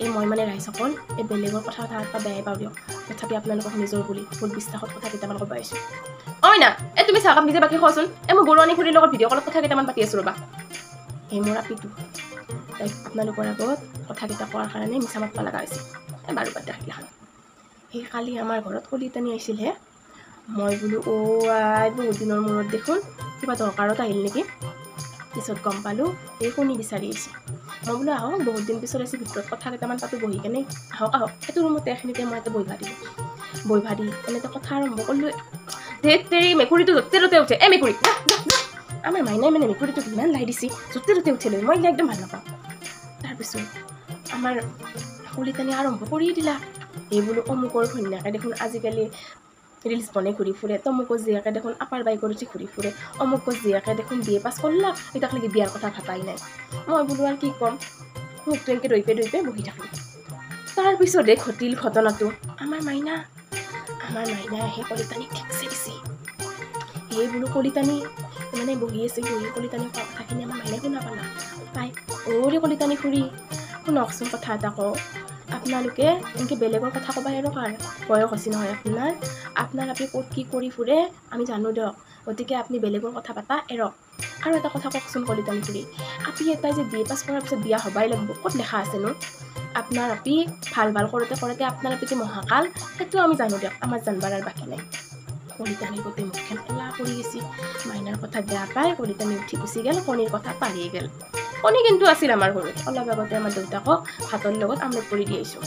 এই মই মানে ৰাইজসকল এই বেলেগৰ কথা এটা বেয়াই পাওঁ দিয়ক, তথাপি আপোনালোকক নিজৰ বুলি বহুত বিশ্বাসত কথা কেইটামান ক'ব আহিছোঁ। না তুমি চাহকাপ নিজে বাকী খোৱাচোন। মই বৰুৱানী খুৰীৰ লগত ভিডিঅ' কলত কথা কেইটামান পাতি আছোঁ ৰ'বা। এই মোৰ আপিটো তাইক আপোনালোকৰ আগত কথাকেইটা কোৱাৰ কাৰণে মিছা মাতিব লগা হৈছে। বাৰু বাদ দেখান। সেই কালি আমাৰ ঘৰত কলিতানী আহিছিলহে। মই বোলো আই বহুত দিনৰ মূৰত দেখোন কিবা দৰকাৰত আহিল নেকি। পিছত গম পালোঁ এই কণী বিচাৰি আহিছে। মই বোলো আহক বহুত দিন পিছত আহিছে, ভিতৰত কথা কেইটামান পাতো বহি কেনে। আহক সেইটো ৰুমতে এখিনিতে মই এটা বহি ভাদিলোঁ। বহি ভাদি এনেকৈ কথা আৰম্ভ কৰিলোঁ। ধেত তেৰি মেকুৰীটো য'তে ত'তে উঠে। মেকুৰী আমাৰ মাইনাই মানে মেকুৰীটোক ইমান লাই দিছে, য'তে ত'তে উঠিলে। মই একদম ভাল নাপাওঁ। তাৰপিছত আমাৰ কলিতানী আৰম্ভ কৰি দিলা। এই বোলো অমুকৰ ঘৈণীয়েকে দেখোন আজিকালি ৰিলছ বনাই ঘূৰি ফুৰে, তমুকৰ জীয়েকে দেখোন আপাৰ বাইকৰ উঠি ঘূৰি ফুৰে, অমুকৰ জীয়েকে দেখোন BA পাছ কৰলাক, এতিয়াক লাগি বিয়াৰ কথা ভাবাই নাই। মই বোলো আৰু কি ক'ম, মুখটো এনেকৈ দৈপে বহি থাকিলোঁ। তাৰপিছতে ঘটিল ঘটনাটো, আমাৰ মাইনাই আহি কলিতানীক ঠিকছে দিছে। এই বোলো কলিতানী মানে বহি আছিল, বহি কলিতানী কোৱা কথাখিনি আমাৰ মাইনাই শুনা পালা। পাই কলিতানী খুৰী শুনকচোন কথা এটা কওঁ, আপোনালোকে এনেকৈ বেলেগৰ কথা ক'বা এৰক আৰু বয়স হৈছে নহয় আপোনাৰ আপুনি ক'ত কি কৰি ফুৰে আমি জানো দিয়ক, গতিকে আপুনি বেলেগৰ কথা পাতা এৰক। আৰু এটা কথা কওকচোন কলিতানী খুৰী, আপি এটাই যে BA পাছ কৰাৰ পিছত বিয়া হ'বাই লাগিব, ক'ত লেখা আছেনো? আপোনাৰ আপি ভাল কৰোঁতে আপোনাৰ আপি যে মহাকাল, সেইটো আমি জানো দিয়ক, আমাৰ জানবাৰ আৰু বাকী নাই। কলিতানীৰ গোটেই মুখখন ক'লা পৰি গৈছে। মাইনাৰ কথা বেয়া পাই কলিতানী উঠি গুচি গ'ল, কণীৰ কথা পাহৰিয়ে গ'ল। কণী কিন্তু আছিল আমাৰ ঘৰত। অলপ আগতে আমাৰ দেউতাকক ভাতৰ লগত আমলেট কৰি দি আহিছোঁ।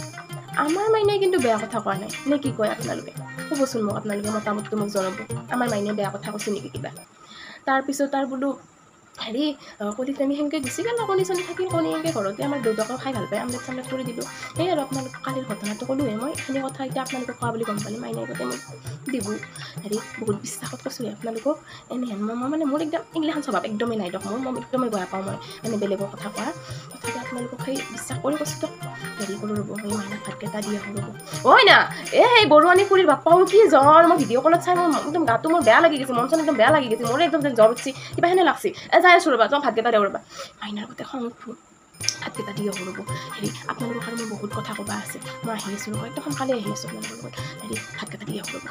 আমাৰ মাইনাই কিন্তু বেয়া কথা কোৱা নাই নে কি কয় আপোনালোকে? ক'বচোন মোক, আপোনালোকে মতামতটো মোক জনাব। আমাৰ মাইনাই বেয়া কথা কৈছে নেকি কিবা? তাৰপিছত আৰু বোলো হেৰি কলিতানী সেনেকৈ গুচি গ'ল। কণী চনি থাকিল, কণী এনেকৈ ঘৰতে আমাৰ দেউতাকেও খাই ভাল পায়, আমলেট চামলেট কৰি দিলোঁ। সেই আৰু আপোনালোক কালিৰ ঘটনাটো ক'লোৱে মই, এইখিনি কথা এতিয়া আপোনালোকক কোৱা বুলি গম পালে মাইনাই গোটেই মোক দিব। হেৰি বহুত বিশ্বাসত কৈছোঁ আপোনালোকক। এনেহেন মই মানে মোৰ একদম এইগিলাখান স্বভাৱ একদমেই নাই দিয়ক। মই একদমেই বেয়া পাওঁ মই মানে বেলেগৰ কথা কোৱা। তথাপি আপোনালোকক সেই বিশ্বাস কৰি কৈছোঁ দিয়ক। হেৰি কৰোঁ ৰ'ব, সেই মাইনাক ভাতকেইটা দি আহোঁ ৰ'ব। না সেই বৰুৱানী খুৰীৰ বাপ্পাও কি জ্বৰ। মই ভিডিঅ' কলত চাই মোৰ একদম গাটো মোৰ বেয়া লাগি গৈছে, মন চন একদম বেয়া লাগি গৈছে। মোৰে একদম জ্বৰ উঠছি, কিবা সেনে লাগছি। যাই আছোঁ ৰ'বা, তোমাক ভাতকেইটা দিওঁ ৰ'বা। মাইনাৰ গোটেই খং উঠব। ভাতকেইটা দি আহোঁ ৰ'ব। হেৰি আপোনালোকক আৰু মোৰ বহুত কথা ক'বা আছে। মই আহি আছোঁ ৰ'ব, একদম সোনকালে আহি আছোঁ আপোনালোকৰ লগত। হেৰি ভাতকেইটা দি আহোঁ ৰ'ব।